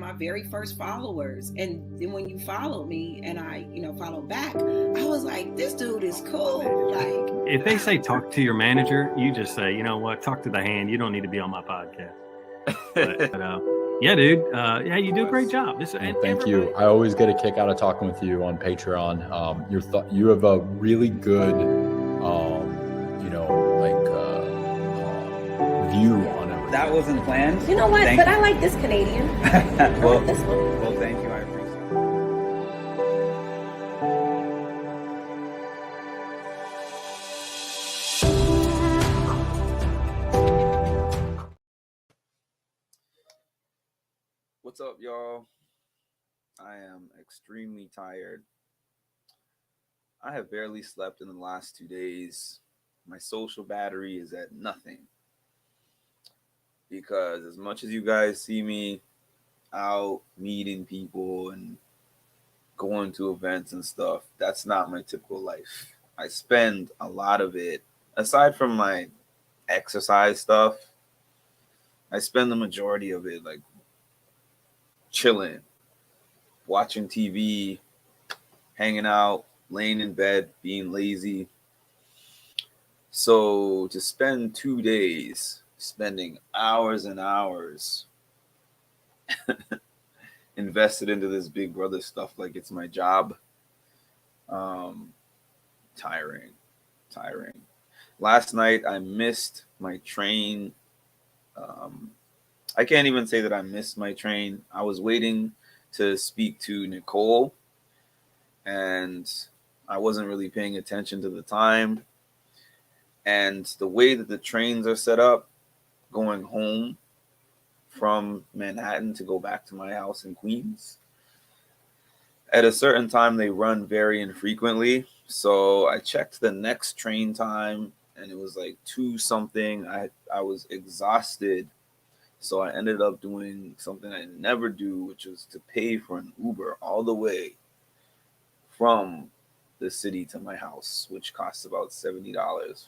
my very first followers. And then when you followed me and I, followed back, I was like, this dude is cool. Like, if they say talk to your manager, you just say, you know what, talk to the hand. You don't need to be on my podcast. But yeah, dude. Yeah, you do a great job. Thank you. I always get a kick out of talking with you on Patreon. You have a really good, view on everything. That wasn't planned. You know what? But I like this Canadian. Well, this one. Well, thank you. I appreciate it. What's up, y'all? I am extremely tired. I have barely slept in the last 2 days. My social battery is at nothing. Because as much as you guys see me out meeting people and going to events and stuff, that's not my typical life. I spend a lot of it, aside from my exercise stuff, I spend the majority of it like chilling, watching TV, hanging out, laying in bed, being lazy. So to spend 2 days spending hours and hours invested into this Big Brother stuff like it's my job, tiring. Last night I missed my train. I can't even say that I missed my train. I was waiting to speak to Nicole, and I wasn't really paying attention to the time. And the way that the trains are set up, going home from Manhattan to go back to my house in Queens, at a certain time they run very infrequently. So I checked the next train time and it was like 2 something. I was exhausted. So I ended up doing something I never do, which was to pay for an Uber all the way from the city to my house, which costs about $70.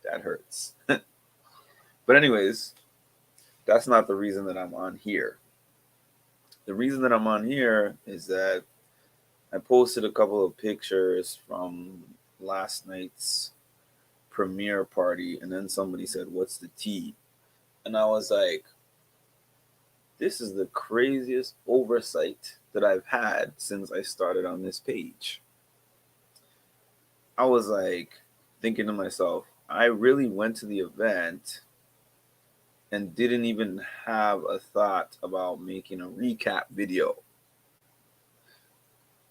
That hurts. But anyways, that's not the reason that I'm on here. The reason that I'm on here is that I posted a couple of pictures from last night's premiere party, and then somebody said, "What's the tea?" And I was like, this is the craziest oversight that I've had since I started on this page. I was like thinking to myself, I really went to the event and didn't even have a thought about making a recap video,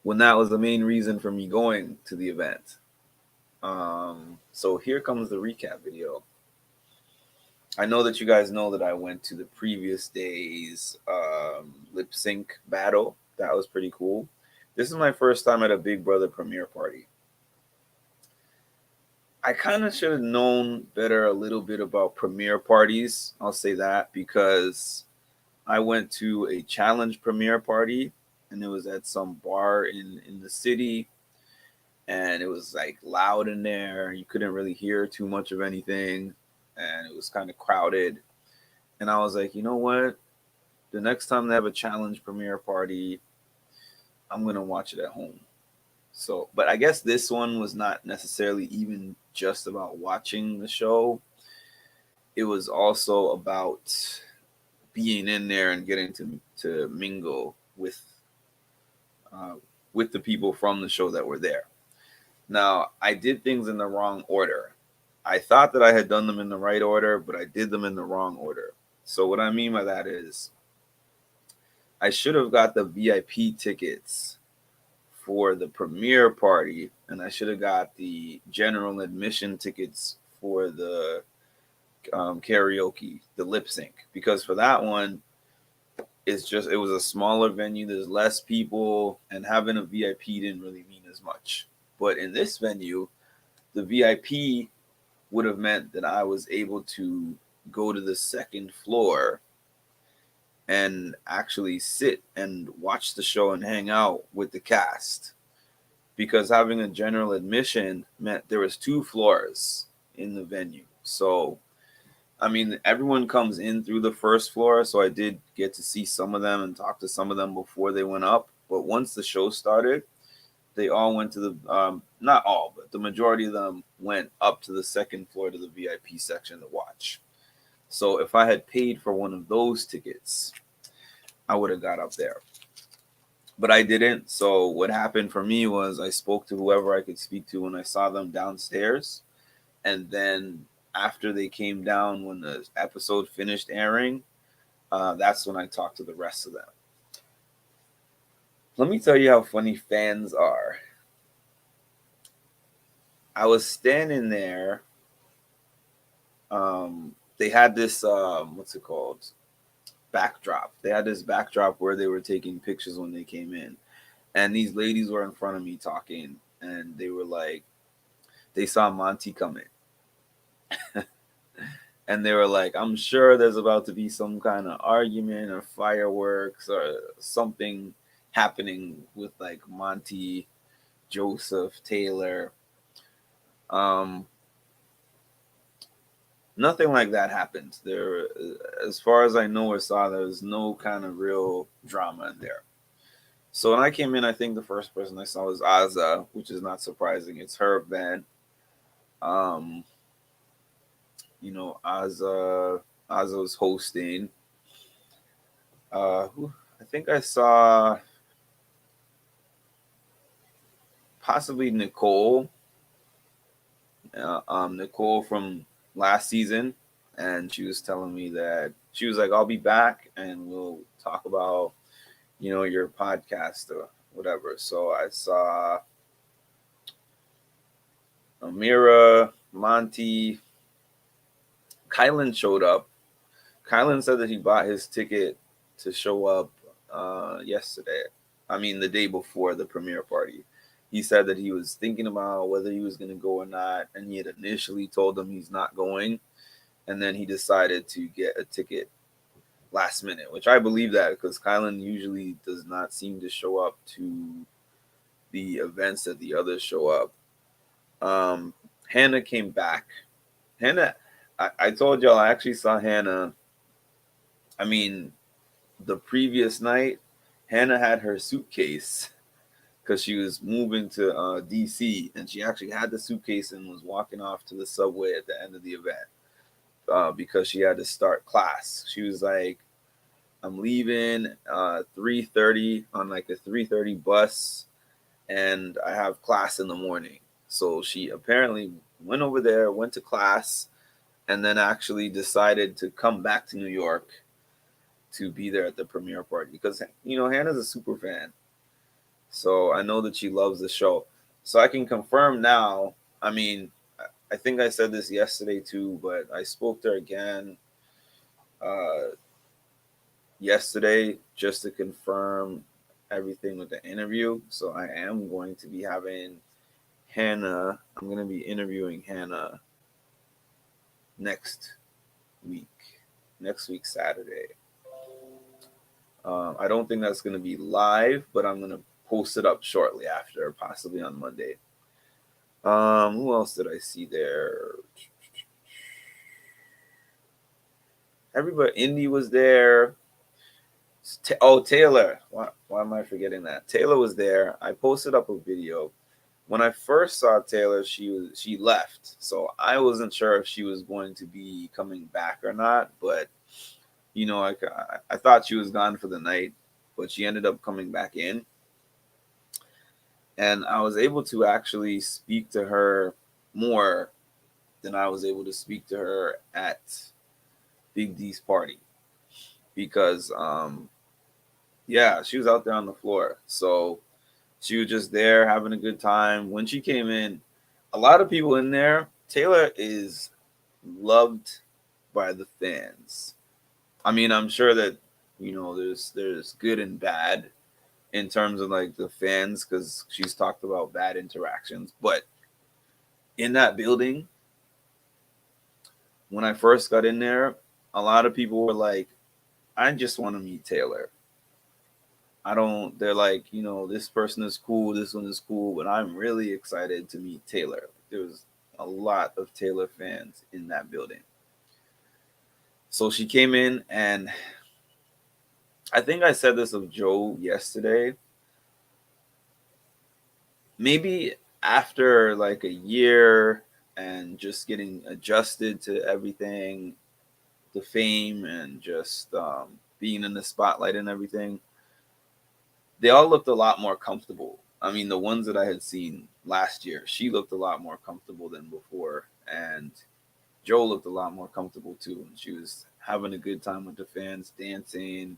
when that was the main reason for me going to the event. So here comes the recap video. I know that you guys know that I went to the previous day's lip sync battle. That was pretty cool. This is my first time at a Big Brother premiere party. I kind of should have known better a little bit about premiere parties. I'll say that because I went to a challenge premiere party and it was at some bar in the city, and it was like loud in there. You couldn't really hear too much of anything, and it was kind of crowded. And I was like, you know what? The next time they have a challenge premiere party, I'm going to watch it at home. So, but I guess this one was not necessarily even just about watching the show. It was also about being in there and getting to mingle with the people from the show that were there. Now, I did things in the wrong order. I thought that I had done them in the right order, but I did them in the wrong order. So what I mean by that is I should have got the VIP tickets for the premiere party, and I should have got the general admission tickets for the karaoke, the lip sync, because for that one, it was a smaller venue. There's less people, and having a VIP didn't really mean as much. But in this venue, the VIP would have meant that I was able to go to the second floor and actually sit and watch the show and hang out with the cast, because having a general admission meant there was 2 floors in the venue. So I mean, everyone comes in through the first floor, so I did get to see some of them and talk to some of them before they went up. But once the show started, they all went to the not all, but the majority of them went up to the second floor to the VIP section to watch. So if I had paid for one of those tickets, I would have got up there. But I didn't. So what happened for me was I spoke to whoever I could speak to when I saw them downstairs. And then after they came down, when the episode finished airing, that's when I talked to the rest of them. Let me tell you how funny fans are. I was standing there. They had this, what's it called? Backdrop. They had this backdrop where they were taking pictures when they came in. And these ladies were in front of me talking. And they were like, they saw Monty coming. And they were like, I'm sure there's about to be some kind of argument or fireworks or something happening with like Monty, Joseph, Taylor. Nothing like that happened. There, as far as I know or saw, there was no kind of real drama in there. So when I came in, I think the first person I saw was Azza, which is not surprising. It's her event. Azza was hosting. I think I saw possibly Nicole. Nicole from last season, and she was telling me that she was like, I'll be back and we'll talk about, your podcast or whatever. So I saw Amira, Monty, Kylan showed up. Kylan said that he bought his ticket to show up yesterday. I mean, the day before the premiere party. He said that he was thinking about whether he was going to go or not, and he had initially told them he's not going, and then he decided to get a ticket last minute, which I believe that because Kylan usually does not seem to show up to the events that the others show up. Hannah came back. Hannah, I told y'all I actually saw Hannah. I mean, the previous night, Hannah had her suitcase because she was moving to DC, and she actually had the suitcase and was walking off to the subway at the end of the event because she had to start class. She was like, I'm leaving 3:30 on like a 3:30 bus, and I have class in the morning. So she apparently went over there, went to class, and then actually decided to come back to New York to be there at the premiere party because, Hannah's a super fan. So I know that she loves the show. So I can confirm now. I mean, I think I said this yesterday too, but I spoke to her again yesterday just to confirm everything with the interview. So I am going to be having Hannah. I'm going to be interviewing Hannah next week, Saturday. I don't think that's going to be live, but I'm going to post it up shortly after, possibly on Monday. Who else did I see there? Everybody, Indy was there. Taylor. Why am I forgetting that? Taylor was there. I posted up a video. When I first saw Taylor, she left, so I wasn't sure if she was going to be coming back or not. But I thought she was gone for the night, but she ended up coming back in. And I was able to actually speak to her more than I was able to speak to her at Big D's party. Because, she was out there on the floor. So she was just there having a good time. When she came in, a lot of people in there, Taylor is loved by the fans. I mean, I'm sure that, there's good and bad in terms of like the fans because she's talked about bad interactions. But in that building, when I first got in there, a lot of people were like, I just want to meet Taylor. They're like, this person is cool, this one is cool, but I'm really excited to meet Taylor. There was a lot of Taylor fans in that building. So she came in, and I think I said this of Joe yesterday. Maybe after like a year and just getting adjusted to everything, the fame and just being in the spotlight and everything, they all looked a lot more comfortable. I mean, the ones that I had seen last year, she looked a lot more comfortable than before. And Joe looked a lot more comfortable too. And she was having a good time with the fans, dancing.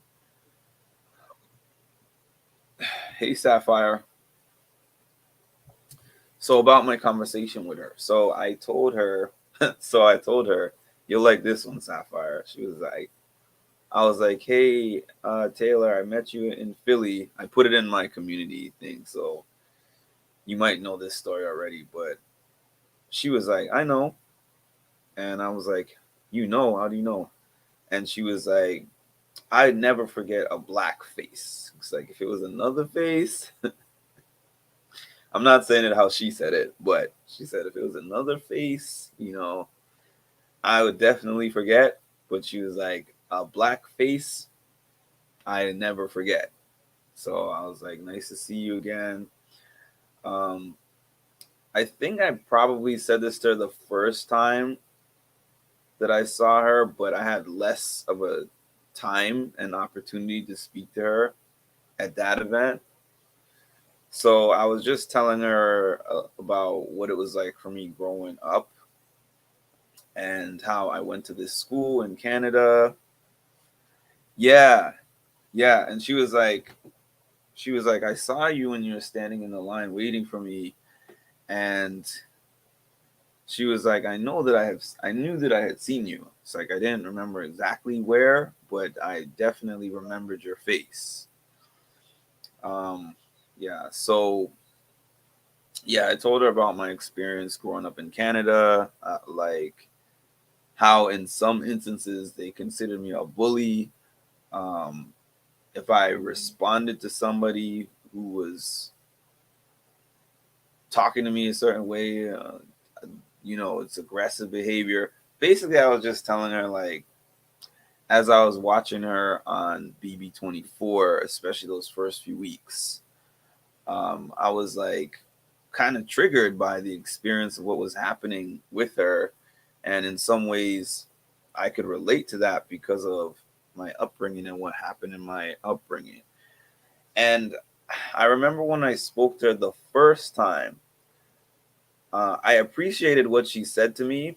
Hey, Sapphire. So about my conversation with her. So I told her, you'll like this one, Sapphire. She was like, I was like, hey, Taylor, I met you in Philly. I put it in my community thing, so you might know this story already. But she was like, I know. And I was like, you know, how do you know? And she was like, I'd never forget a black face. It's like, if it was another face, I'm not saying it how she said it, but she said if it was another face, I would definitely forget. But she was like, a black face, I never forget. So I was like, nice to see you again. Um, I think I probably said this to her the first time that I saw her, but I had less of a time and opportunity to speak to her at that event. So I was just telling her about what it was like for me growing up and how I went to this school in Canada. Yeah, yeah. And she was like, I saw you when you were standing in the line waiting for me. And she was like, I knew that I had seen you. It's like, I didn't remember exactly where, but I definitely remembered your face. Yeah. So, yeah, I told her about my experience growing up in Canada, like how in some instances they considered me a bully. Um, if I responded to somebody who was talking to me a certain way, it's aggressive behavior. Basically, I was just telling her, like, as I was watching her on BB24, especially those first few weeks, I was like kind of triggered by the experience of what was happening with her. And in some ways, I could relate to that because of my upbringing and what happened in my upbringing. And I remember when I spoke to her the first time, I appreciated what she said to me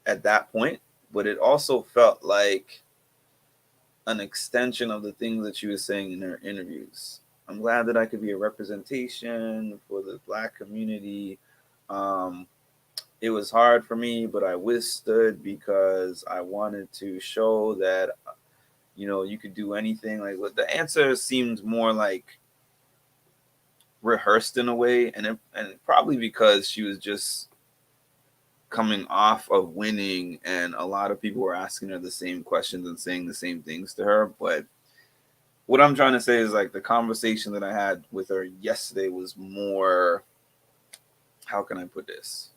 at that point, but it also felt like an extension of the things that she was saying in her interviews. I'm glad that I could be a representation for the Black community. Um, it was hard for me, but I withstood because I wanted to show that, you could do anything. Like, what the answer seemed more like rehearsed in a way, and probably because she was just coming off of winning, and a lot of people were asking her the same questions and saying the same things to her. But what I'm trying to say is, like, the conversation that I had with her yesterday was more, how can I put this?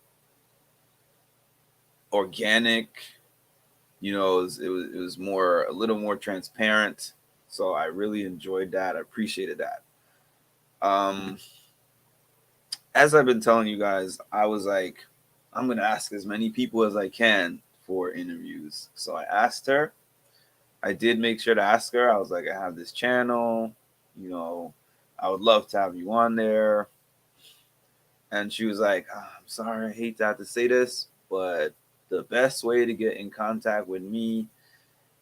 Organic. It was more, a little more transparent. So I really enjoyed that. I appreciated that. As I've been telling you guys, I was like, I'm going to ask as many people as I can for interviews. So I asked her. I did make sure to ask her. I was like, I have this channel, I would love to have you on there. And she was like, I'm sorry, I hate to have to say this, but the best way to get in contact with me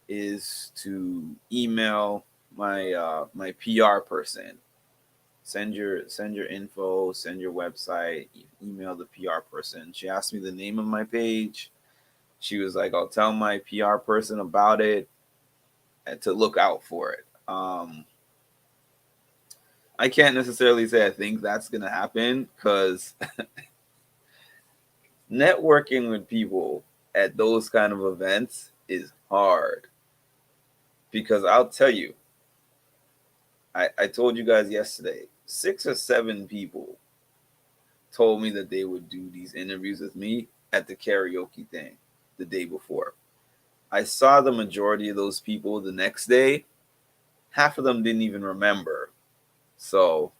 is to email my PR person. Send your info, send your website, email the PR person. She asked me the name of my page. She was like, I'll tell my PR person about it and to look out for it. I can't necessarily say I think that's going to happen because networking with people at those kind of events is hard. Because I'll tell you, I told you guys yesterday, 6 or 7 people told me that they would do these interviews with me at the karaoke thing the day before. I saw the majority of those people the next day. Half of them didn't even remember. So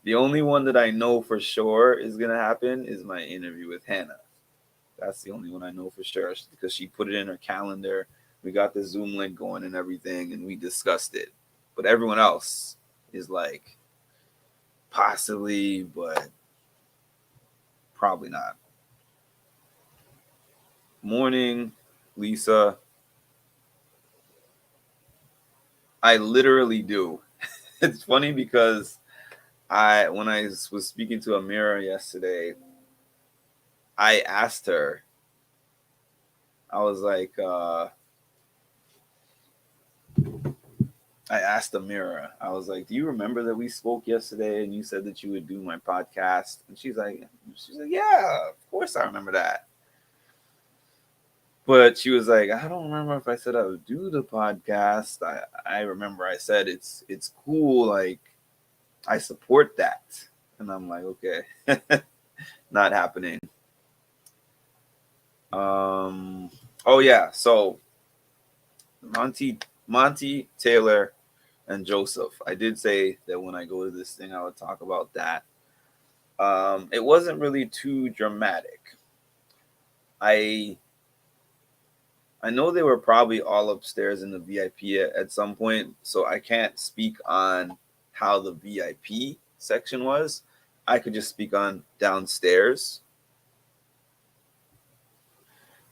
the only one that I know for sure is going to happen is my interview with Hannah. That's the only one I know for sure because she put it in her calendar. We got the Zoom link going and everything, and we discussed it. But everyone else is like, possibly, but probably not. Morning, Lisa. I literally do. It's funny because when I was speaking to Amira yesterday, I asked her, I was like, I asked Amira, I was like, do you remember that we spoke yesterday and you said that you would do my podcast? And she's like, yeah, of course I remember that. But she was like, I don't remember if I said I would do the podcast. I remember I said it's cool, like I support that. And I'm like, okay, not happening. Oh yeah, so Monty, Taylor, and Joseph. I did say that when I go to this thing I would talk about that. It wasn't really too dramatic. I know they were probably all upstairs in the VIP at some point, so I can't speak on how the VIP section was. I could just speak on downstairs.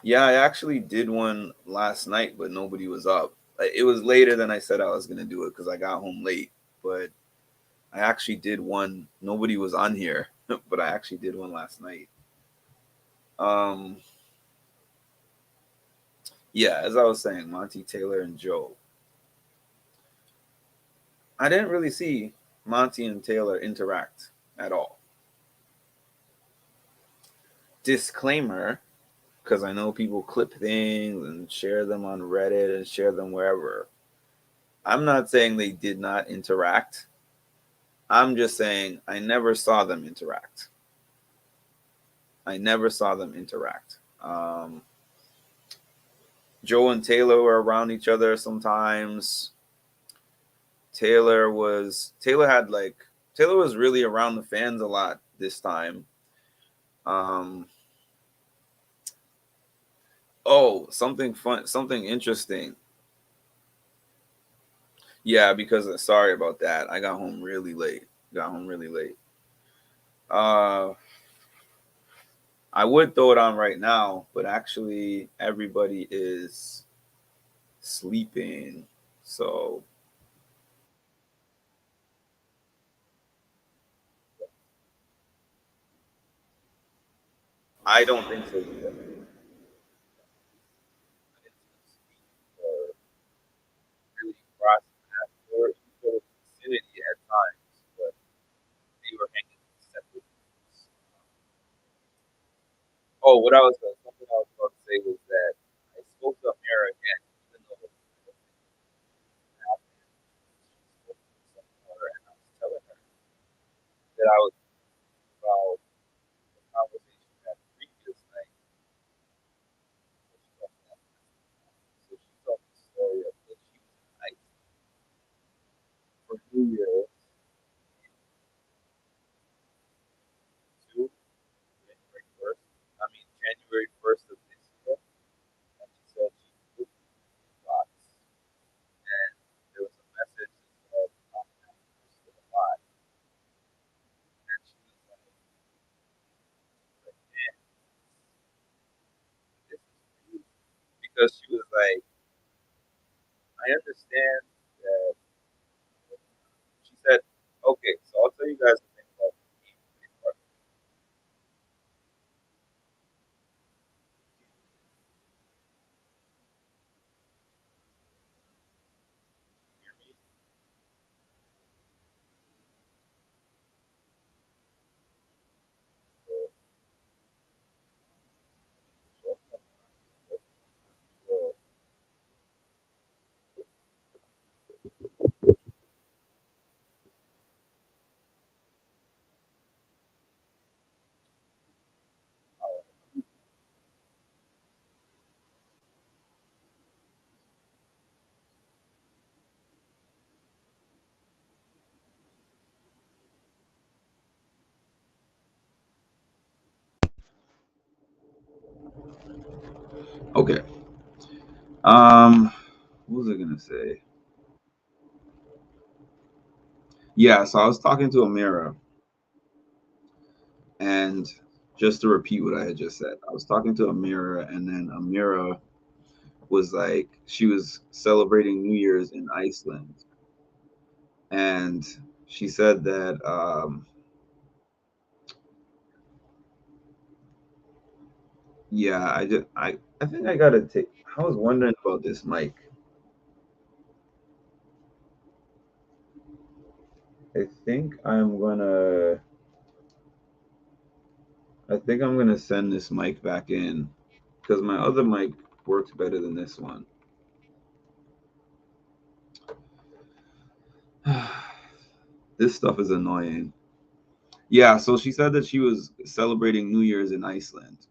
Yeah, I actually did one last night, but nobody was up. It was later than I said I was going to do it because I got home late, but I actually did one. Nobody was on here, but I actually did one last night. Um, yeah, as I was saying, Monty, Taylor, and Joe. I didn't really see Monty and Taylor interact at all. Disclaimer, because I know people clip things and share them on Reddit and share them wherever. I'm not saying they did not interact. I'm just saying I never saw them interact. I never saw them interact. Joe and Taylor were around each other sometimes. Taylor was really around the fans a lot this time. Oh, something fun, something interesting. Yeah, because sorry about that. I got home really late. Uh, I would throw it on right now, but actually everybody is sleeping. So I don't think so either. Really crossing that or equal vicinity at times, but they were hanging separate. Oh, something I was about to say was that I spoke to Amira again, even though it happened. She spoke to her, and I was telling her that I was about the conversation that previous night. So she told me the story of that she was in high for New Year's too, January 1st. I mean, January 1st of this year. And she said she was lots. And there was a message that said, I'm still alive. And she was like, man, this is for you. Because she was like, I understand that. She said, okay, so I'll tell you guys the thing about me. Hear me? So, Okay. What was I gonna say? Yeah, so I was talking to Amira, and just to repeat what I had just said, I was talking to Amira, and then Amira was like, she was celebrating New Year's in Iceland, and she said that, yeah, I think I gotta take. I was wondering about this mic. I think I'm gonna. I think I'm gonna send this mic back in because my other mic works better than this one. This stuff is annoying. Yeah, so she said that she was celebrating New Year's in Iceland,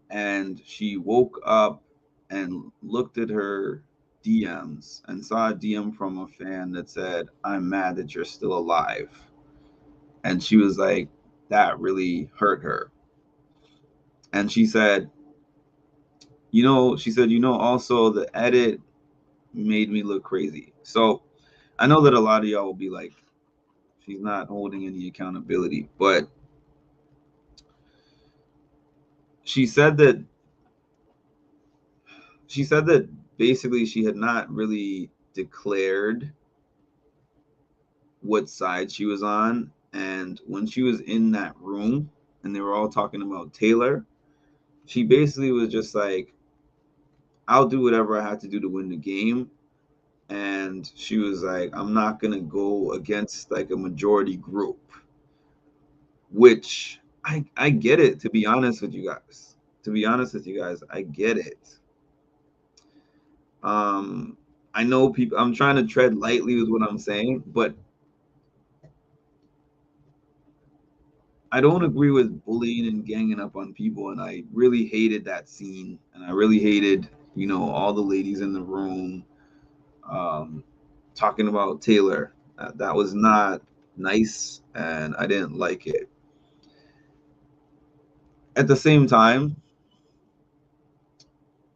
and she woke up and looked at her DMs and saw a DM from a fan that said, "I'm mad that you're still alive." And she was like, that really hurt her. And she said, also the edit made me look crazy. So I know that a lot of y'all will be like, she's not holding any accountability, but she said that basically she had not really declared what side she was on. And when she was in that room and they were all talking about Taylor, she basically was just like, I'll do whatever I have to do to win the game. And she was like, I'm not going to go against like a majority group, which I get it, to be honest with you guys. I get it. I know people, I'm trying to tread lightly with what I'm saying, but I don't agree with bullying and ganging up on people. And I really hated that scene. And I really hated, all the ladies in the room um, talking about Taylor. That was not nice. And I didn't like it. At the same time,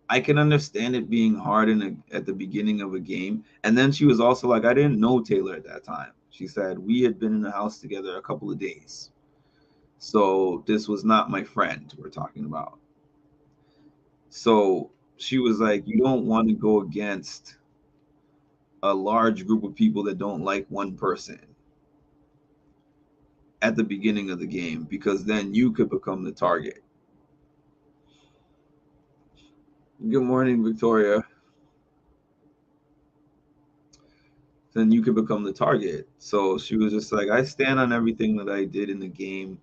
I can understand it being hard at the beginning of a game. And then she was also like, I didn't know Taylor at that time. She said, we had been in the house together a couple of days. So this was not my friend we're talking about. So she was like, you don't want to go against a large group of people that don't like one person at the beginning of the game because then you could become the target. Good morning, Victoria. Then you could become the target. So she was just like, I stand on everything that I did in the game.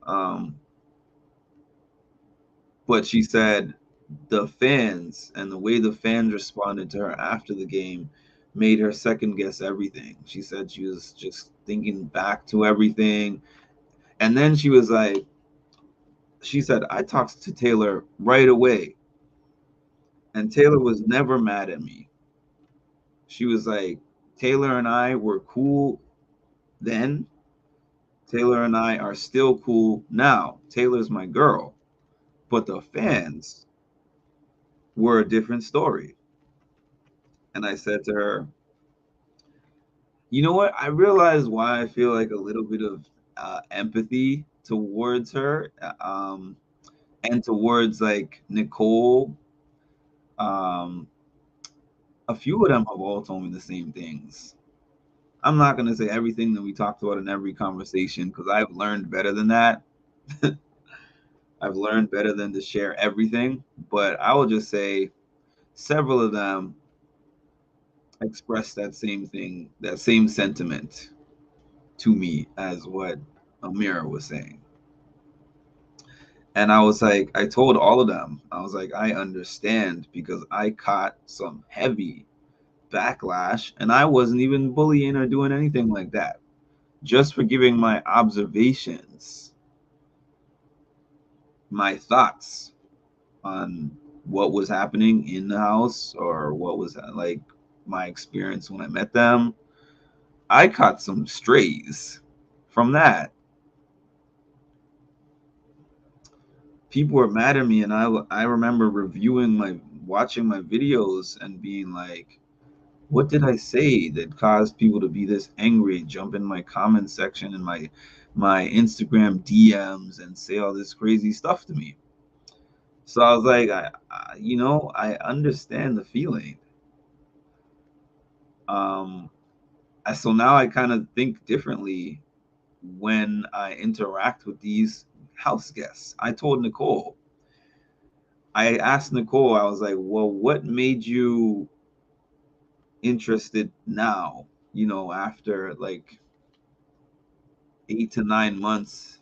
Um, but she said the fans and the way the fans responded to her after the game made her second guess everything. She said she was just thinking back to everything. And then she was like, she said, I talked to Taylor right away. And Taylor was never mad at me. She was like, Taylor and I were cool then. Taylor and I are still cool now. Taylor's my girl. But the fans were a different story. And I said to her, you know what? I realized why I feel like a little bit of empathy towards her and towards like Nicole. Um, a few of them have all told me the same things. I'm not going to say everything that we talked about in every conversation because I've learned better than that. I've learned better than to share everything, but I will just say several of them expressed that same thing, that same sentiment to me as what Amira was saying. And I was like, I told all of them, I was like, I understand because I caught some heavy backlash and I wasn't even bullying or doing anything like that. Just for giving my observations, my thoughts on what was happening in the house or what was like my experience when I met them. I caught some strays from that. people were mad at me, and I remember watching my videos and being like, what did I say that caused people to be this angry, jump in my comment section and my Instagram DMs and say all this crazy stuff to me? So I was like, I understand the feeling. So now I kind of think differently when I interact with these house guests. I asked Nicole, I was like, well, what made you interested now, after like 8 to 9 months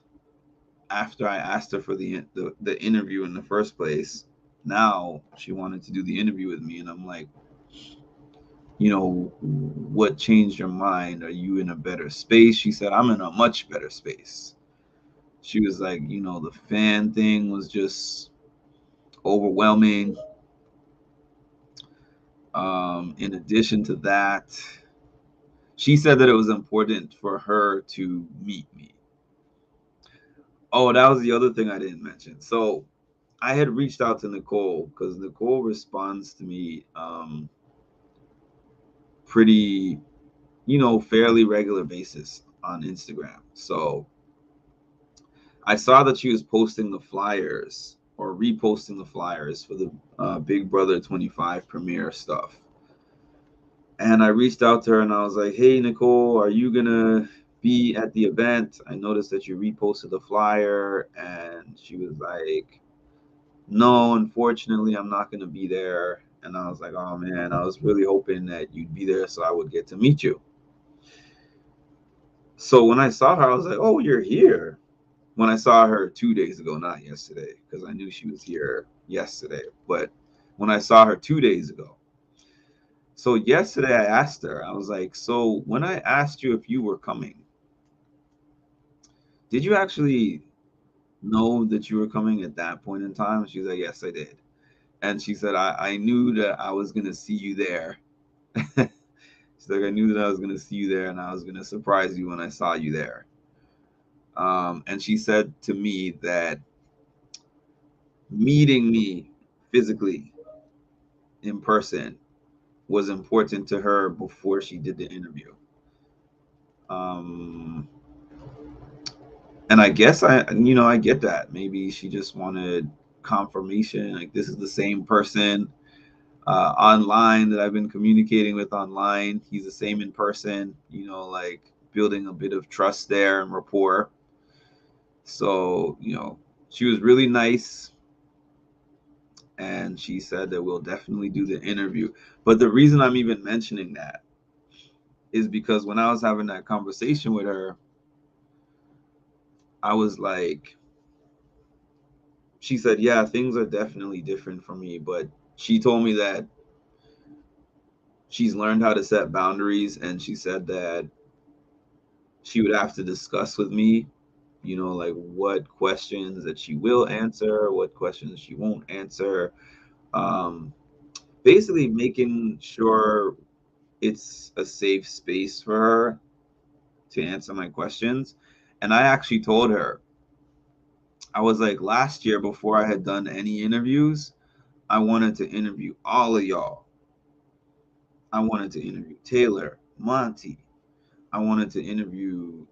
after I asked her for the interview in the first place. Now she wanted to do the interview with me, and I'm like, what changed your mind? Are you in a better space? She said, I'm in a much better space. She was like, the fan thing was just overwhelming. In addition to that, she said that it was important for her to meet me. Oh, that was the other thing I didn't mention. So I had reached out to Nicole because Nicole responds to me pretty, fairly regular basis on Instagram. So I saw that she was posting the flyers or reposting the flyers for the Big Brother 25 premiere stuff. And I reached out to her and I was like, hey, Nicole, are you going to be at the event? I noticed that you reposted the flyer. And she was like, no, unfortunately, I'm not going to be there. And I was like, oh, man, I was really hoping that you'd be there so I would get to meet you. So when I saw her, I was like, oh, you're here. When I saw her 2 days ago, not yesterday, because I knew she was here yesterday. But when I saw her 2 days ago. So yesterday I asked her, I was like, so when I asked you if you were coming, did you actually know that you were coming at that point in time? She was like, yes, I did. And she said, I knew that I was going to see you there. She's like, I knew that I was going to see you there and I was going to surprise you when I saw you there. And she said to me that meeting me physically in person was important to her before she did the interview. And I guess I get that. Maybe she just wanted confirmation. Like, this is the same person online that I've been communicating with online. He's the same in person, like building a bit of trust there and rapport. So, she was really nice. And she said that we'll definitely do the interview. But the reason I'm even mentioning that is because when I was having that conversation with her, I was like, she said, yeah, things are definitely different for me. But she told me that she's learned how to set boundaries. And she said that she would have to discuss with me, like what questions that she will answer, what questions she won't answer. Basically making sure it's a safe space for her to answer my questions. And I actually told her, I was like, last year before I had done any interviews, I wanted to interview all of y'all. I wanted to interview Taylor, Monty. I wanted to interview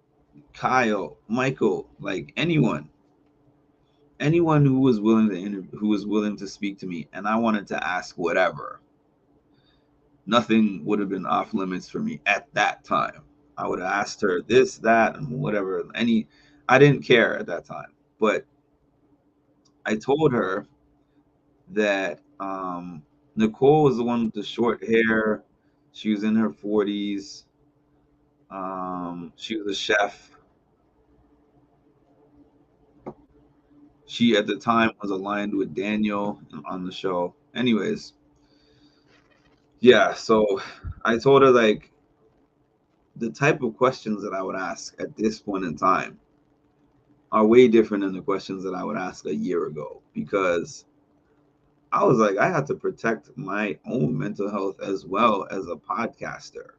Kyle, Michael, like anyone who was willing to interview, who was willing to speak to me. And I wanted to ask whatever. Nothing would have been off limits for me at that time. I would have asked her this, that, and whatever. I didn't care at that time. But I told her that Nicole was the one with the short hair. She was in her 40s. She was a chef. She at the time was aligned with Daniel on the show. Anyways, yeah, so I told her like the type of questions that I would ask at this point in time are way different than the questions that I would ask a year ago, because I was like, I had to protect my own mental health as well as a podcaster,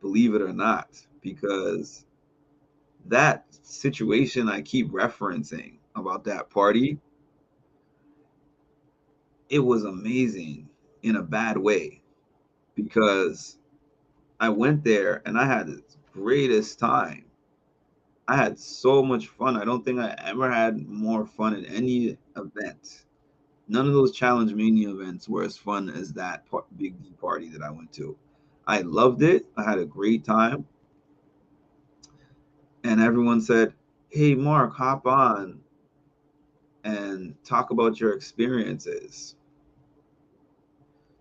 believe it or not, because that situation I keep referencing about that party. It was amazing in a bad way because I went there and I had the greatest time. I had so much fun. I don't think I ever had more fun at any event. None of those Challenge Mania events were as fun as that Big D party that I went to. I loved it. I had a great time. And everyone said, "Hey, Mark, hop on and talk about your experiences."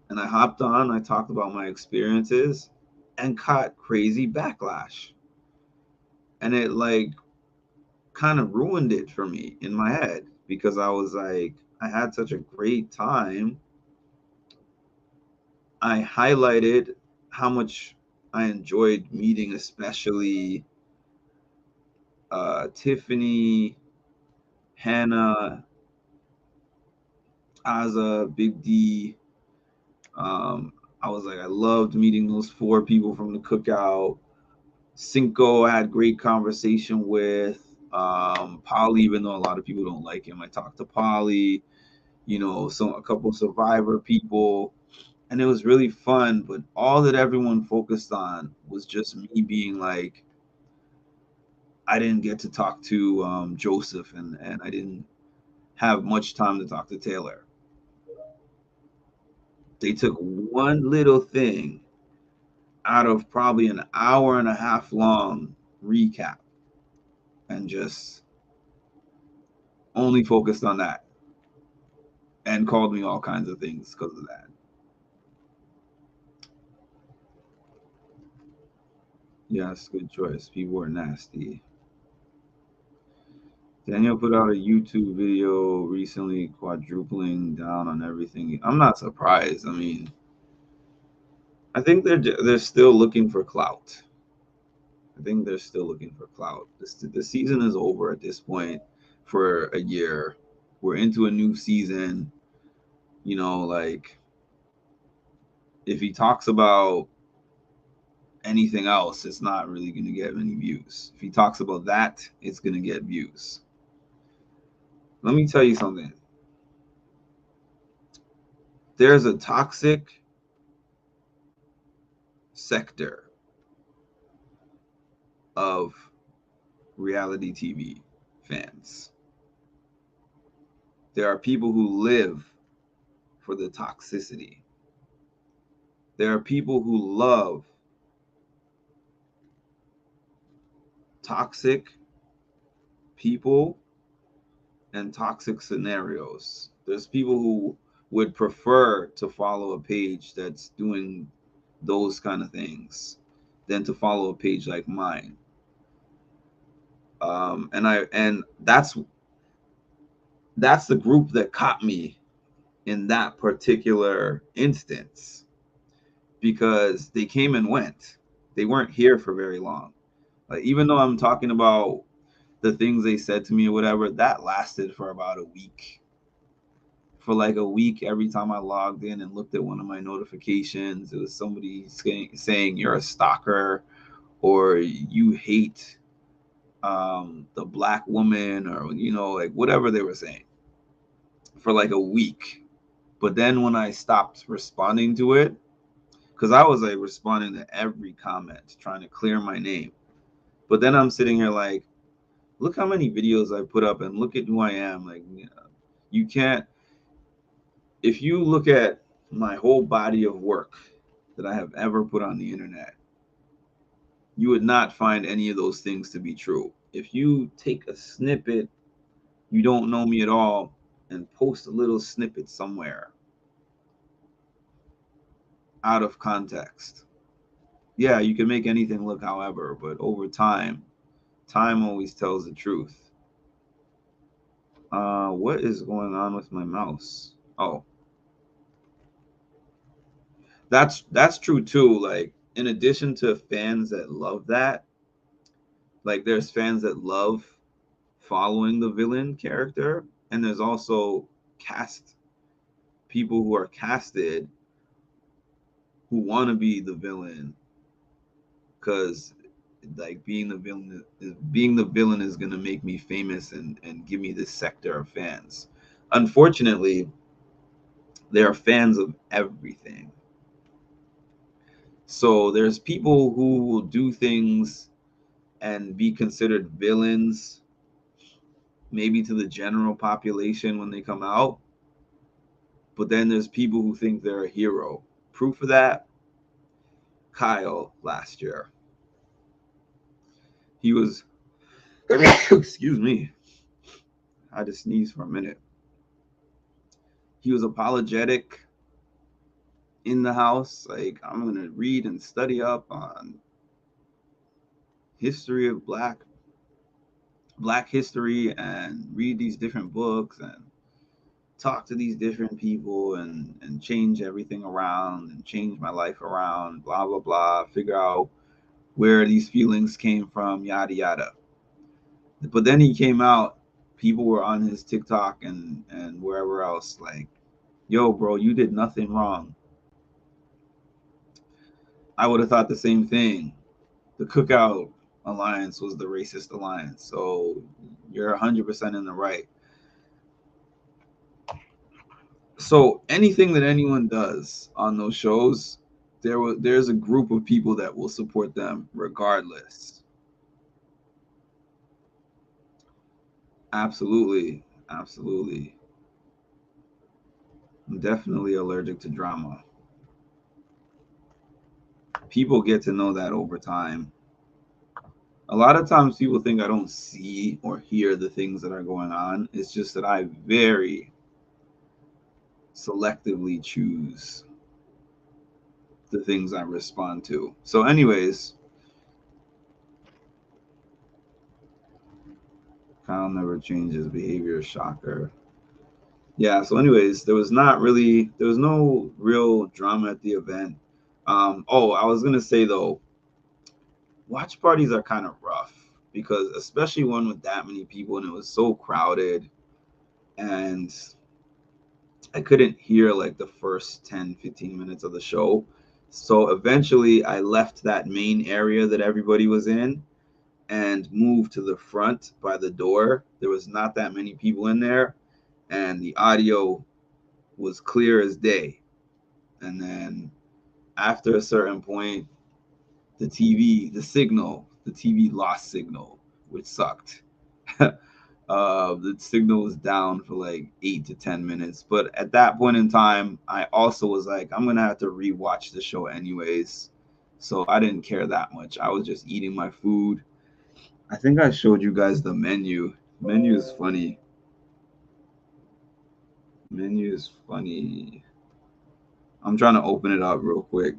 And I hopped on, I talked about my experiences and caught crazy backlash. And it like kind of ruined it for me in my head because I was like, I had such a great time. I highlighted how much I enjoyed meeting, especially Tiffany, Hannah, Aza, Big D. I was like, I loved meeting those 4 people from the cookout. Cinco, I had great conversation with. Polly, even though a lot of people don't like him, I talked to Polly. A couple Survivor people, and it was really fun. But all that everyone focused on was just me being like, I didn't get to talk to Joseph, and I didn't have much time to talk to Taylor. They took one little thing out of probably an hour and a half long recap and just only focused on that and called me all kinds of things because of that. Yes, good choice. People are nasty. Daniel put out a YouTube video recently quadrupling down on everything. I'm not surprised. I mean, I think they're still looking for clout. I think they're still looking for clout. The season is over at this point for a year. We're into a new season. Like if he talks about anything else, it's not really going to get many views. If he talks about that, it's going to get views. Let me tell you something. There's a toxic sector of reality TV fans. There are people who live for the toxicity. There are people who love toxic people and toxic scenarios. There's people who would prefer to follow a page that's doing those kind of things than to follow a page like mine. And that's the group that caught me in that particular instance because they came and went. They weren't here for very long. Like even though I'm talking about the things they said to me or whatever, that lasted for about a week. For like a week, every time I logged in and looked at one of my notifications, it was somebody saying you're a stalker or you hate the black woman or like whatever they were saying for like a week. But then when I stopped responding to it, because I was like responding to every comment, trying to clear my name. But then I'm sitting here like, look how many videos I put up and look at who I am. Like, you can't, if you look at my whole body of work that I have ever put on the internet, you would not find any of those things to be true. If you take a snippet, you don't know me at all, and post a little snippet somewhere out of context, yeah, you can make anything look however, but over time always tells the truth. What is going on with my mouse? Oh, that's true too. Like in addition to fans that love that, like there's fans that love following the villain character, and there's also people who are casted who want to be the villain because like being the villain is gonna make me famous and give me this sector of fans. Unfortunately, they are fans of everything. So there's people who will do things and be considered villains, maybe to the general population when they come out. But then there's people who think they're a hero. Proof of that, Kyle last year. He was, excuse me, I had to sneeze for a minute. He was apologetic in the house. Like, I'm going to read and study up on history of black history and read these different books and talk to these different people and change everything around and change my life around, blah, blah, blah, figure out where these feelings came from, yada, yada. But then he came out, people were on his TikTok and wherever else, like, yo, bro, you did nothing wrong. I would have thought the same thing. The Cookout Alliance was the racist alliance. So you're 100% in the right. So anything that anyone does on those shows, there's a group of people that will support them regardless. Absolutely. Absolutely. I'm definitely allergic to drama. People get to know that over time. A lot of times people think I don't see or hear the things that are going on. It's just that I very selectively choose the things I respond to. So anyways, Kyle never changes behavior, shocker. Yeah, so anyways, there was no real drama at the event. I was gonna say though, watch parties are kind of rough because especially one with that many people and it was so crowded and I couldn't hear like the first 10-15 minutes of the show. So eventually I left that main area that everybody was in and moved to the front by the door. There was not that many people in there and the audio was clear as day. And then after a certain point, the TV lost signal, which sucked. The signal was down for like 8 to 10 minutes. But at that point in time, I also was like, I'm gonna have to rewatch the show anyways. So I didn't care that much. I was just eating my food. I think I showed you guys the menu. Menu is funny. Menu is funny. I'm trying to open it up real quick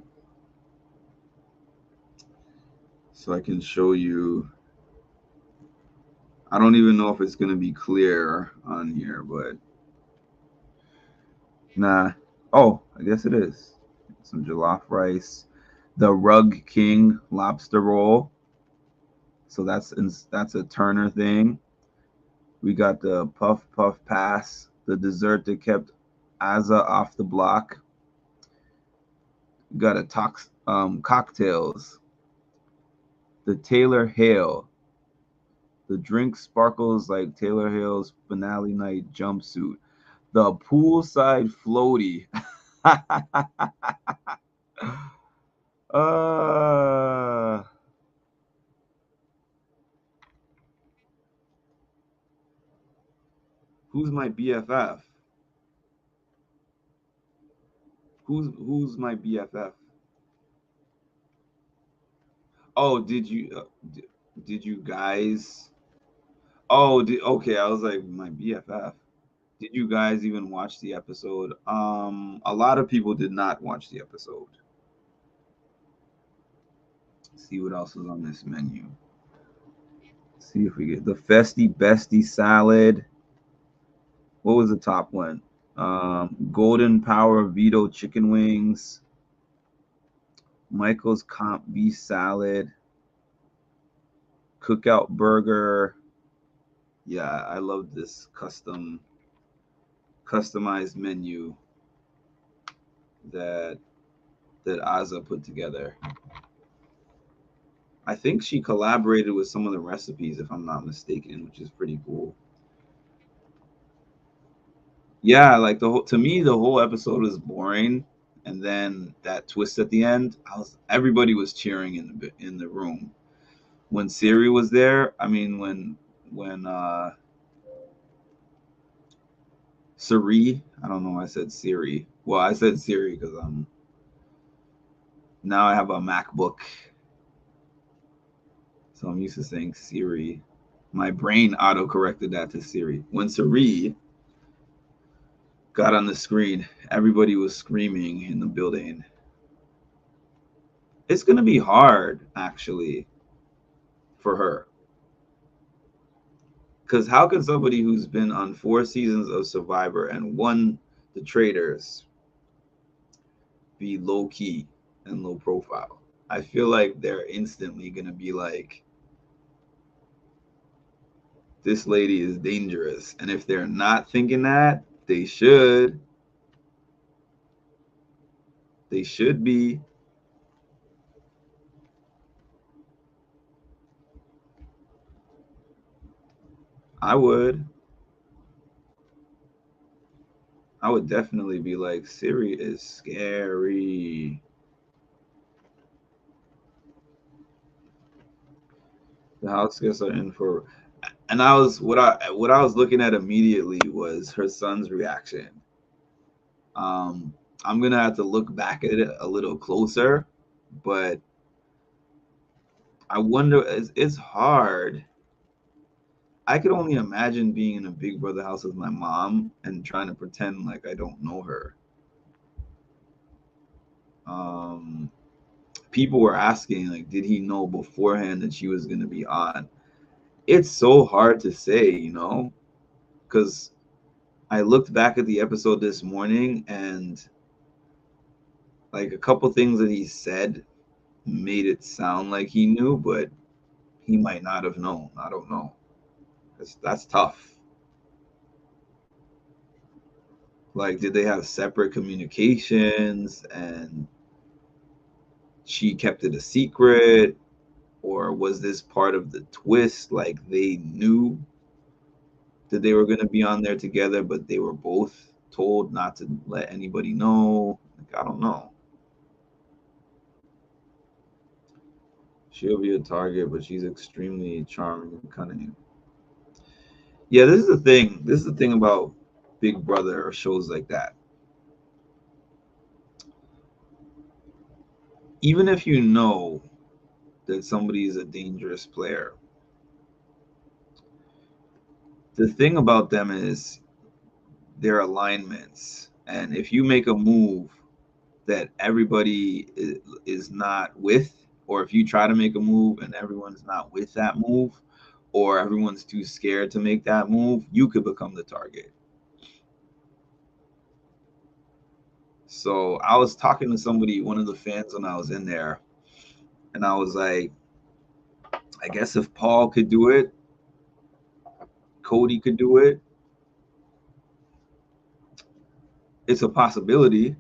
so I can show you. I don't even know if it's gonna be clear on here, but nah. Oh, I guess it is. Some jollof rice, the Rug King lobster roll. So that's a Turner thing. We got the Puff Puff Pass, the dessert that kept Azza off the block. We got cocktails, the Taylor Hale. The drink sparkles like Taylor Hale's finale night jumpsuit. The poolside floaty. uh, who's my BFF? Who's my BFF? Oh, did you guys? Oh, okay. I was like my BFF. Did you guys even watch the episode? A lot of people did not watch the episode. Let's see what else is on this menu. Let's see if we get the Festy Bestie salad. What was the top one? Golden Power Vito chicken wings. Michael's Comp beef salad. Cookout burger. Yeah, I love this customized menu that Azza put together. I think she collaborated with some of the recipes, if I'm not mistaken, which is pretty cool. Yeah, like to me the whole episode was boring, and then that twist at the end, everybody was cheering in the room when Siri was there. I mean, when Siri, I don't know why I said Siri. Well, I said Siri because now I have a MacBook, so I'm used to saying Siri. My brain auto corrected that to Siri. When Siri got on the screen, everybody was screaming in the building. It's gonna be hard, actually, for her. Because how can somebody who's been on 4 seasons of Survivor and won the Traders be low key and low profile? I feel like they're instantly gonna be like, this lady is dangerous. And if they're not thinking that, they should. They should be. I would. I would definitely be like, Siri is scary. The house guests are in for, and I was what I was looking at immediately was her son's reaction. I'm gonna have to look back at it a little closer, but I wonder. It's hard. I could only imagine being in a Big Brother house with my mom and trying to pretend like I don't know her. Um, People were asking, like, did he know beforehand that she was gonna be on? It's so hard to say, because I looked back at the episode this morning and like a couple things that he said made it sound like he knew, but he might not have known. I don't know. That's tough. Like, did they have separate communications and she kept it a secret? Or was this part of the twist? Like, they knew that they were going to be on there together, but they were both told not to let anybody know. Like, I don't know. She'll be a target, but she's extremely charming and cunning. Yeah, this is the thing. This is the thing about Big Brother or shows like that. Even if you know that somebody is a dangerous player, the thing about them is their alignments. And if you make a move that everybody is not with, or if you try to make a move and everyone's not with that move, or everyone's too scared to make that move, you could become the target. So I was talking to somebody, one of the fans, when I was in there, and I was like, I guess if Paul could do it, Cody could do it. It's a possibility.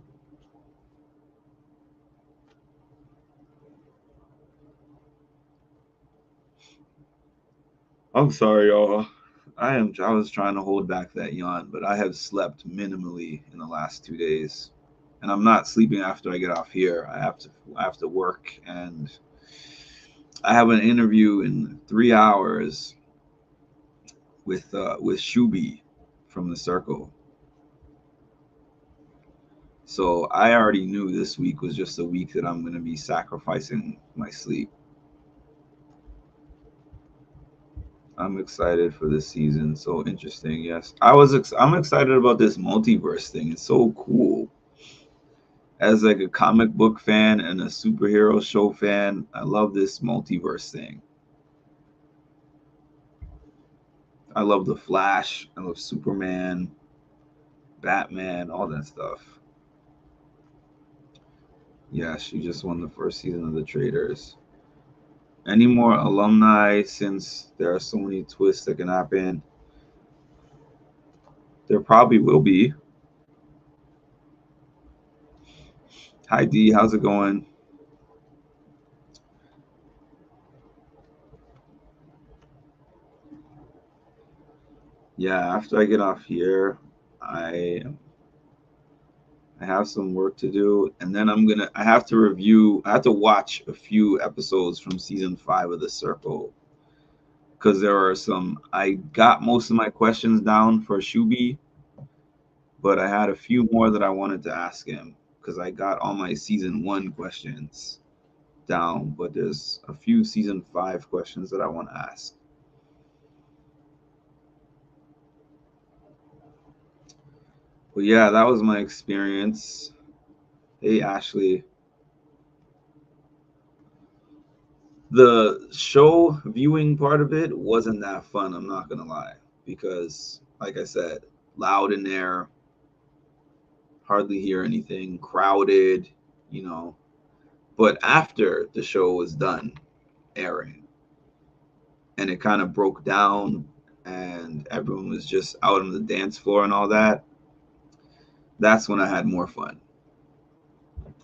I'm sorry, y'all. I was trying to hold back that yawn, but I have slept minimally in the last 2 days. And I'm not sleeping after I get off here. I have to work, and I have an interview in 3 hours with Shubi from the Circle. So I already knew this week was just a week that I'm going to be sacrificing my sleep. I'm excited for this season. So interesting. Yes, I'm excited about this multiverse thing. It's so cool. As like a comic book fan and a superhero show fan, I love this multiverse thing. I love the Flash. I love Superman, Batman, all that stuff. Yeah, she just won the first season of The Traders. Any more alumni, since there are so many twists that can happen? There probably will be. Hi D, how's it going? yeah, after I get off here, I I have some work to do, and then I have to watch a few episodes from season 5 of The Circle, because I got most of my questions down for Shubi, but I had a few more that I wanted to ask him because I got all my season 1 questions down, but there's a few season 5 questions that I want to ask. But yeah, that was my experience. Hey, Ashley. The show viewing part of it wasn't that fun, I'm not gonna lie, because like I said, loud in there, hardly hear anything, crowded, you know. But after the show was done airing and it kind of broke down and everyone was just out on the dance floor and all that, that's when I had more fun.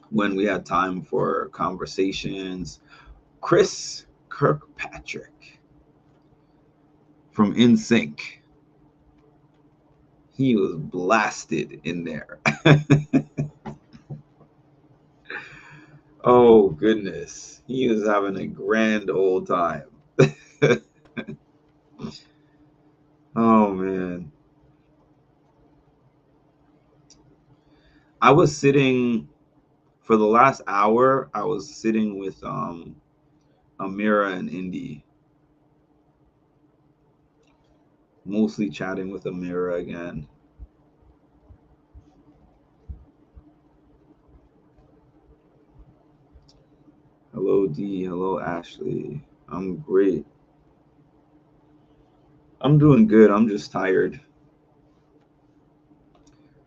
When we had time for conversations. Chris Kirkpatrick from NSYNC, he was blasted in there. Oh goodness, he was having a grand old time. Oh man, I was sitting for the last hour. I was sitting with Amira and Indy, mostly chatting with Amira again. Hello D, hello Ashley. I'm great. I'm doing good. I'm just tired.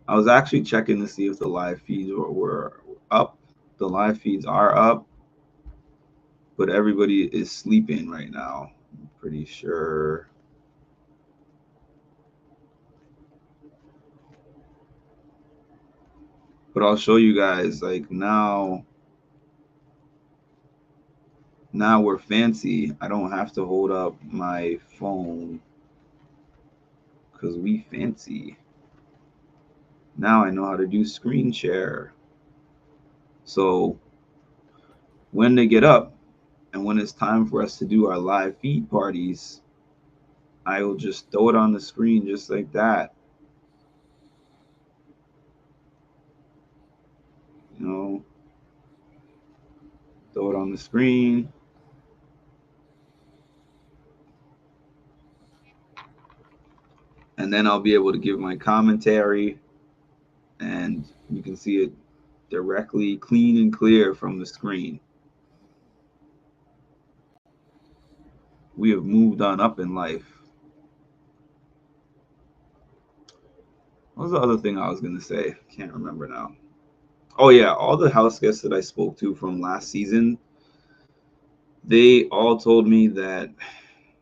I was actually checking to see if the live feeds were up. The live feeds are up, but everybody is sleeping right now. I'm pretty sure. But I'll show you guys like now we're fancy. I don't have to hold up my phone because we fancy. Now I know how to do screen share. So when they get up and when it's time for us to do our live feed parties, I will just throw it on the screen just like that. You know, throw it on the screen. And then I'll be able to give my commentary and you can see it directly clean and clear from the screen. We have moved on up in life. What was the other thing I was going to say? Can't remember now. Oh, yeah. All the house guests that I spoke to from last season, they all told me that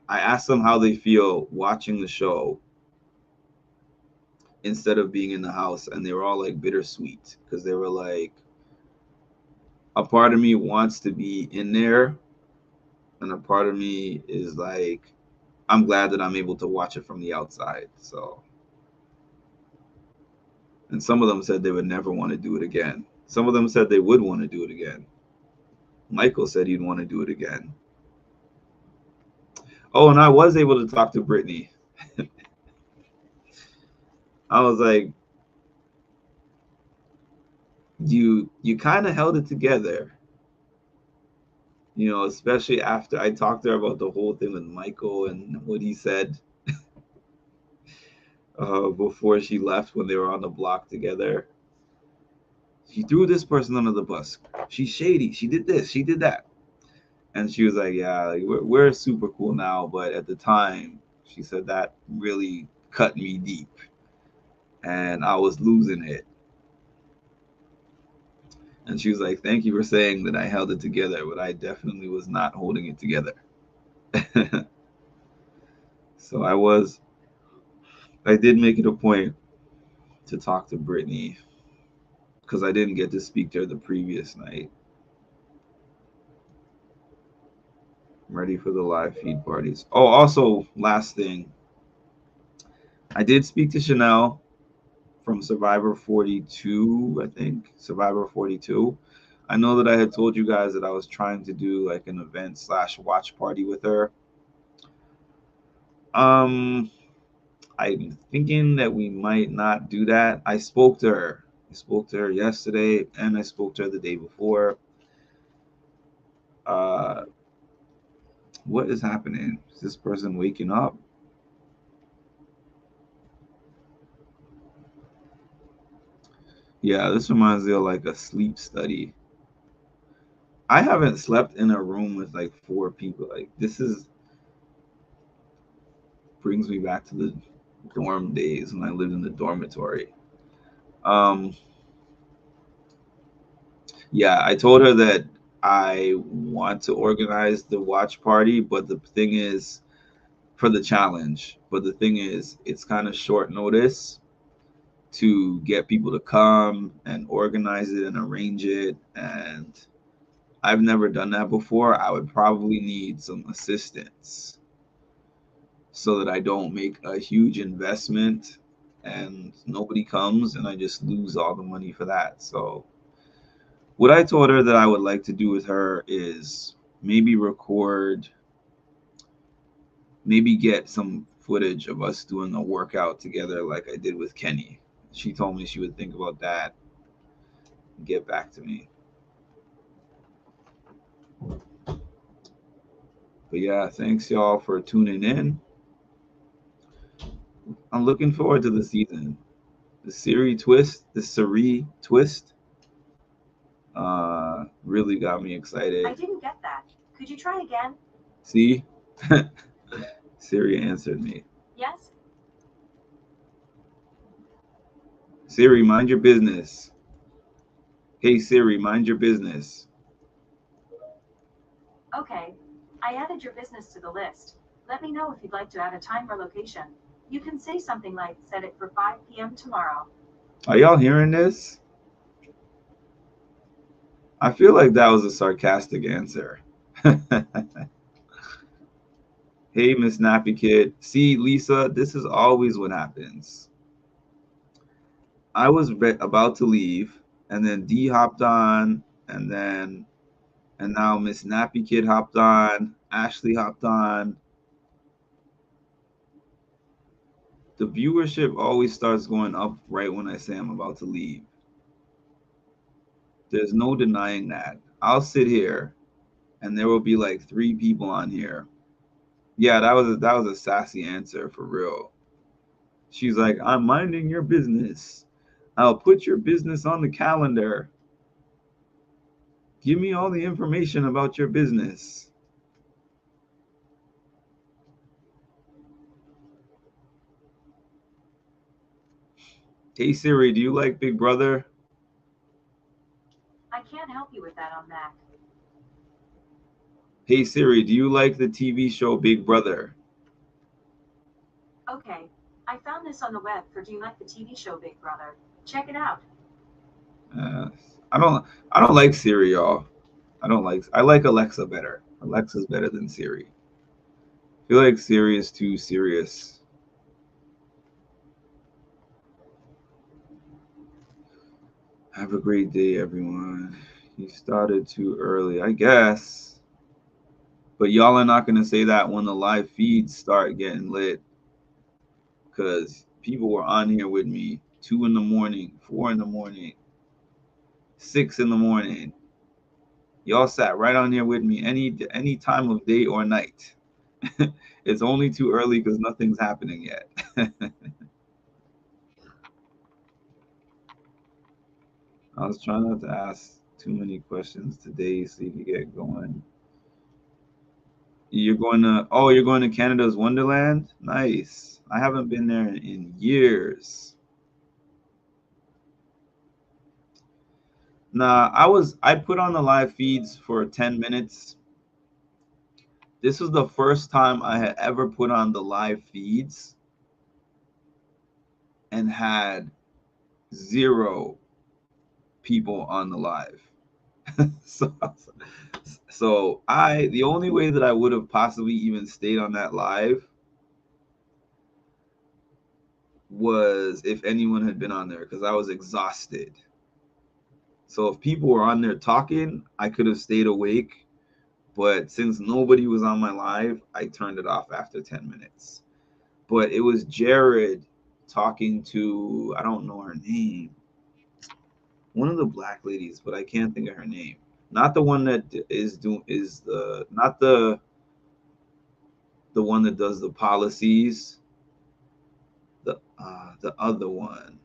I asked them how they feel watching the show instead of being in the house. And they were all like bittersweet because they were like, a part of me wants to be in there. And a part of me is like, I'm glad that I'm able to watch it from the outside. So, and some of them said they would never want to do it again. Some of them said they would want to do it again. Michael said he'd want to do it again. Oh, and I was able to talk to Brittany. I was like, you kind of held it together, you know, especially after I talked to her about the whole thing with Michael and what he said before she left when they were on the block together. She threw this person under the bus. She's shady. She did this. She did that. And she was like, yeah, like, we're super cool now. But at the time, she said that really cut me deep. And I was losing it. And she was like, thank you for saying that I held it together, but I definitely was not holding it together. So I did make it a point to talk to Brittany because I didn't get to speak to her the previous night. I'm ready for the live feed parties. Oh, also, last thing. I did speak to Chanel from Survivor 42, I think. Survivor 42. I know that I had told you guys that I was trying to do like an event / watch party with her. I'm thinking that we might not do that. I spoke to her. I spoke to her yesterday and I spoke to her the day before. What is happening? Is this person waking up? Yeah, this reminds me of like a sleep study. I haven't slept in a room with like 4 people. Like this is brings me back to the dorm days when I lived in the dormitory. Um, yeah, I told her that I want to organize the watch party, but the thing is, for the challenge, but the thing is, it's kind of short notice to get people to come and organize it and arrange it. And I've never done that before. I would probably need some assistance so that I don't make a huge investment and nobody comes and I just lose all the money for that. So what I told her that I would like to do with her is maybe record, maybe get some footage of us doing a workout together like I did with Kenny. She told me she would think about that and get back to me. But yeah, thanks y'all for tuning in. I'm looking forward to the season. The Siri twist really got me excited. I didn't get that. Could you try again? See? Siri answered me. Yes? Siri, mind your business. Hey Siri, mind your business. Okay. I added your business to the list. Let me know if you'd like to add a time or location. You can say something like, set it for 5 p.m. tomorrow. Are y'all hearing this? I feel like that was a sarcastic answer. Hey, Miss Nappy Kid. See, Lisa, this is always what happens. I was about to leave, and then D hopped on, and now Miss Nappy Kid hopped on, Ashley hopped on. The viewership always starts going up right when I say I'm about to leave. There's no denying that. I'll sit here, and there will be like 3 people on here. Yeah, that was a sassy answer for real. She's like, I'm minding your business. I'll put your business on the calendar. Give me all the information about your business. Hey Siri, do you like Big Brother? I can't help you with that on Mac. Hey Siri, do you like the TV show Big Brother? Okay. I found this on the web for Do You Like the TV Show Big Brother? Check it out. I don't like Siri, y'all. I like Alexa better. Alexa's better than Siri. I feel like Siri is too serious. Have a great day, everyone. You started too early, I guess. But y'all are not going to say that when the live feeds start getting lit. Because people were on here with me 2 in the morning, 4 in the morning, 6 in the morning. Y'all sat right on here with me any time of day or night. It's only too early because nothing's happening yet. I was trying not to ask too many questions today so you can get going. You're going to Canada's Wonderland? Nice. I haven't been there in years. Nah, I put on the live feeds for 10 minutes. This was the first time I had ever put on the live feeds and had 0 people on the live. So the only way that I would have possibly even stayed on that live was if anyone had been on there, because I was exhausted. So if people were on there talking, I could have stayed awake. But since nobody was on my live, I turned it off after 10 minutes. But it was Jared talking to, I don't know her name, one of the black ladies, but I can't think of her name. Not the one that not the one that does the policies. The other one.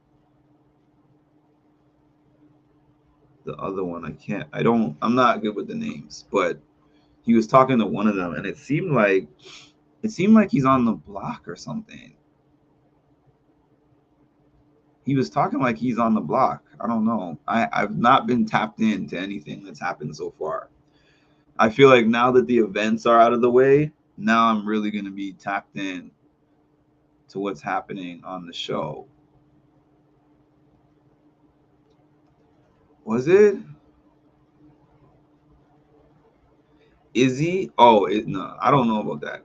I'm not good with the names, but he was talking to one of them, and it seemed like he's on the block or something. He was talking like he's on the block. I don't know. I've not been tapped into anything that's happened so far. I feel like now that the events are out of the way, now I'm really going to be tapped in to what's happening on the show. Was it Izzy? Oh, no, I don't know about that.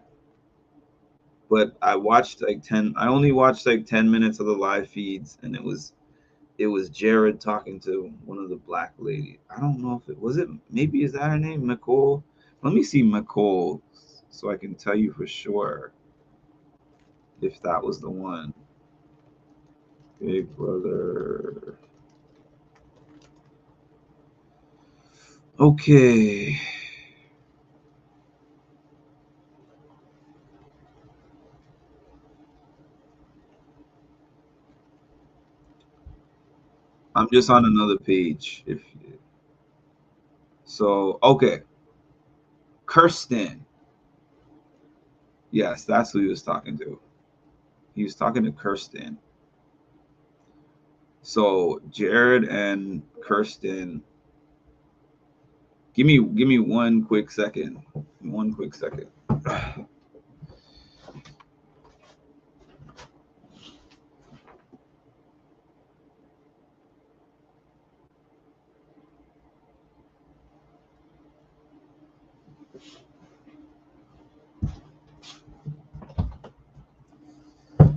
But I only watched like 10 minutes of the live feeds, and it was Jared talking to one of the black ladies. I don't know if maybe is that her name, Nicole? Let me see Nicole so I can tell you for sure if that was the one. Big Brother. Okay. I'm just on another page. Okay. Kirsten. Yes, that's who he was talking to. He was talking to Kirsten. So Jared and Kirsten. Give me 1 quick second. 1 quick second.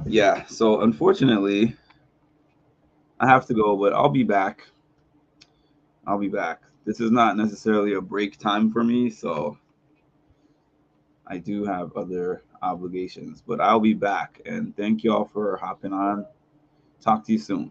Yeah, so unfortunately, I have to go, but I'll be back. This is not necessarily a break time for me, so I do have other obligations, but I'll be back. And thank you all for hopping on. Talk to you soon.